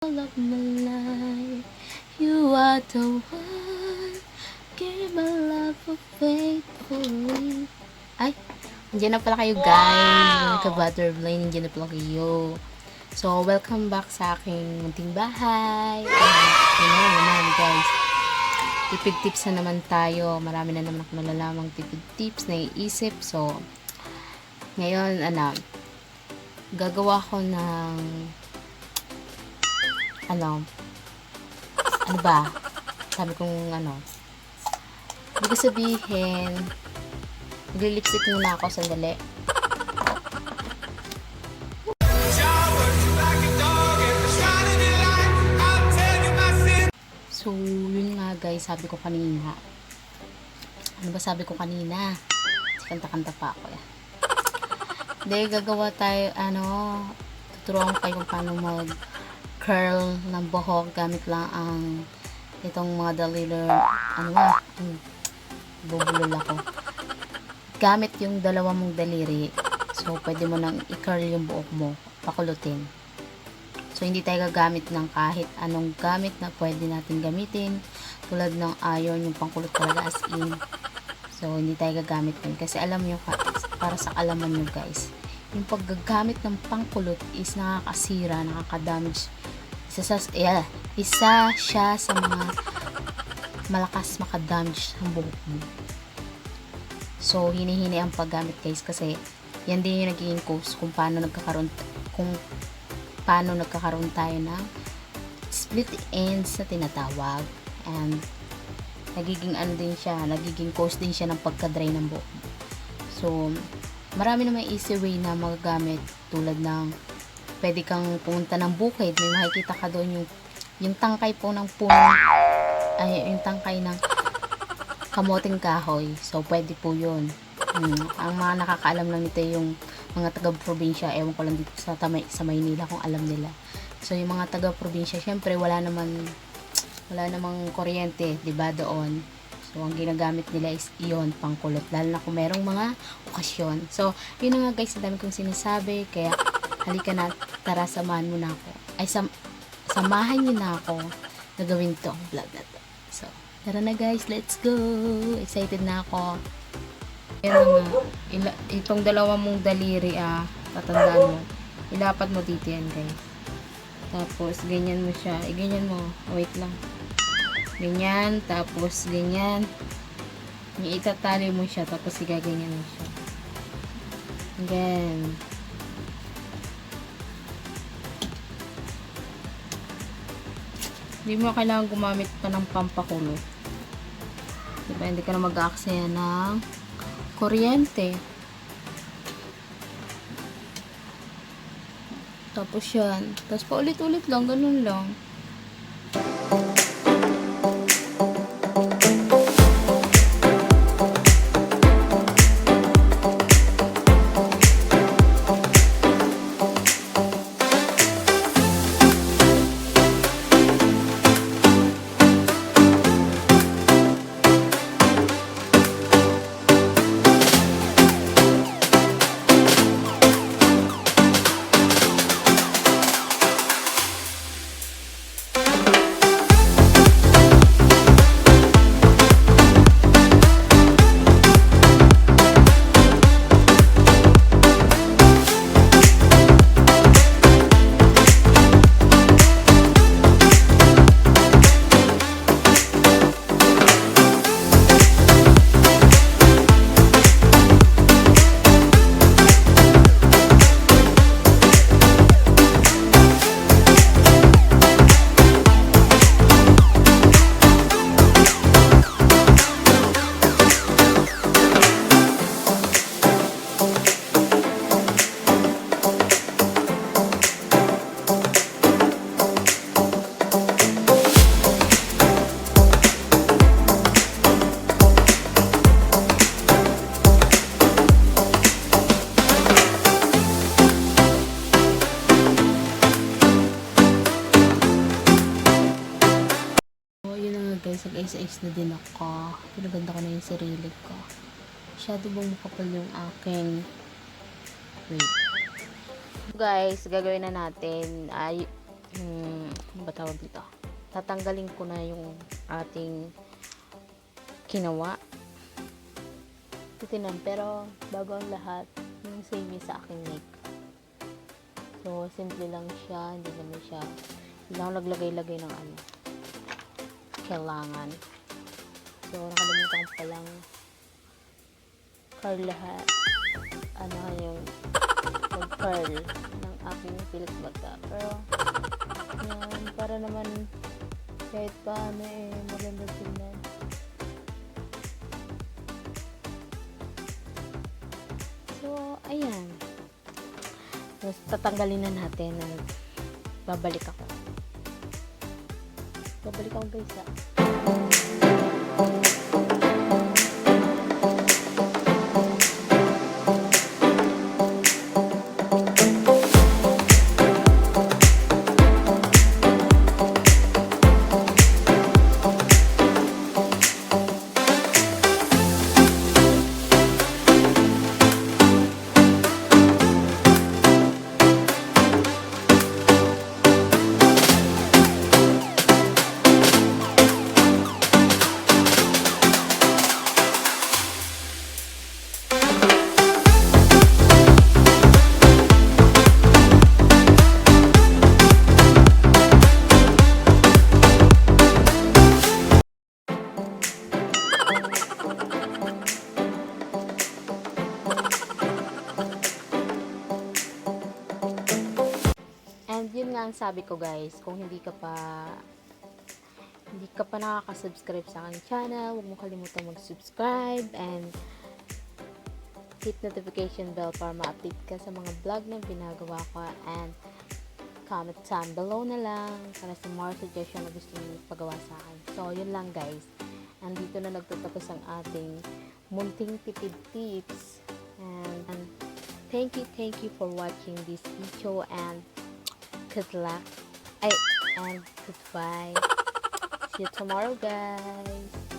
All of my life, you are the one. Give my love faithfully. Ay, nandiyan na pala kayo guys. Mga ka-butterfly, nandiyan na pala kayo. So, welcome back sa aking munting bahay. Yun naman guys. Tipid tips na naman tayo. Marami na naman ako nalalamang tipid tips na iisip. So, ngayon, gagawa ko ng ano ba? Sabi kong ibig sabihin, nagli-lipstick muna ako sandali. So, yun nga guys, sabi ko kanina. Ano ba sabi ko kanina? Kanta-kanta pa ako eh. Hindi, gagawa tayo, tuturuan ko kayo kung paano mag-curl ng buhok gamit lang ang itong mga daliri, bubulol ako. Gamit yung dalawa mong daliri. So, pwede mo nang i-curl yung buhok mo, pakulutin. So, hindi tayo gagamit ng kahit anong gamit na pwede natin gamitin. Tulad ng iron, yung pangkulot talaga as in. So, hindi tayo gagamit nun. Kasi alam nyo, para sa alaman nyo guys, yung paggagamit ng pangkulot is nakakasira, nakakadamage. Isa siya sa mga malakas makadamage ng buhok mo. So, hini-hini ang paggamit guys kasi yan din yung nagiging cause kung paano nagkakaroon tayo ng split ends na tinatawag. And nagiging cause din siya ng pagka-dry ng buhok. So, marami na may easy way na magagamit tulad ng pwede kang pumunta ng bukid, may makikita ka doon yung tangkay po ng puno, yung tangkay ng kamoting kahoy. So, pwede po yun. Ang mga nakakaalam lang nito yung mga taga-probinsya, ewan ko lang dito sa Maynila kung alam nila. So, yung mga taga-probinsya, syempre wala namang kuryente, 'di ba, doon. So, ang ginagamit nila is iyon, pangkulot, lalo na kung merong mga okasyon. So, yun na nga guys, ang dami kong sinasabi, kaya halika na, tara, samahan mo na ako. Samahan niyo na ako na gawin to, vlog na to. So, tara na guys, let's go! Excited na ako. Yan nga, itong dalawa mong daliri, tatandaan mo. Ilapat mo dito yan guys. Tapos, ganyan mo siya. Ganyan mo. Wait lang. Ganyan. Tapos, ganyan. Itatali mo siya. Tapos, igaganyan mo siya. Again. Hindi mo kailangan gumamit pa ng pampakulot. Diba? Hindi ka na mag-aaksaya ng kuryente. Tapos yan. Tapos paulit-ulit lang. Ganun lang. guys, nag-ice-ice na din ako. Pinaganda ko na yung sarili ko. Masyado bang makapal yung aking wait. Guys, gagawin na natin. ano ba tawag dito? Tatanggalin ko na yung ating kinawa. Titinan, pero bago ang lahat, yung save me sa aking make. So, simple lang siya, hindi naman siya, hindi lang ako naglagay-lagay ng ano, kailangan. So, nakalimutan ko palang curl lahat, yung curl ng aking pilit baga. Pero, yan, para naman kahit paano maganda tingnan. So, ayan. Tapos, tatanggalin na natin at babalik ako. Babalik ako guys ha. And yun nga ang sabi ko guys, kung hindi ka pa nakaka-subscribe sa aking channel, huwag mo kalimutan mag-subscribe and hit notification bell para ma-update ka sa mga vlog na ginagawa ko, and comment down below na lang para sa more suggestion na gusto niyo pagawa sa akin. So, yun lang guys. And dito na nagtatapos ang ating munting tipid tips. And thank you for watching this video, and good luck. And goodbye. See you tomorrow, guys.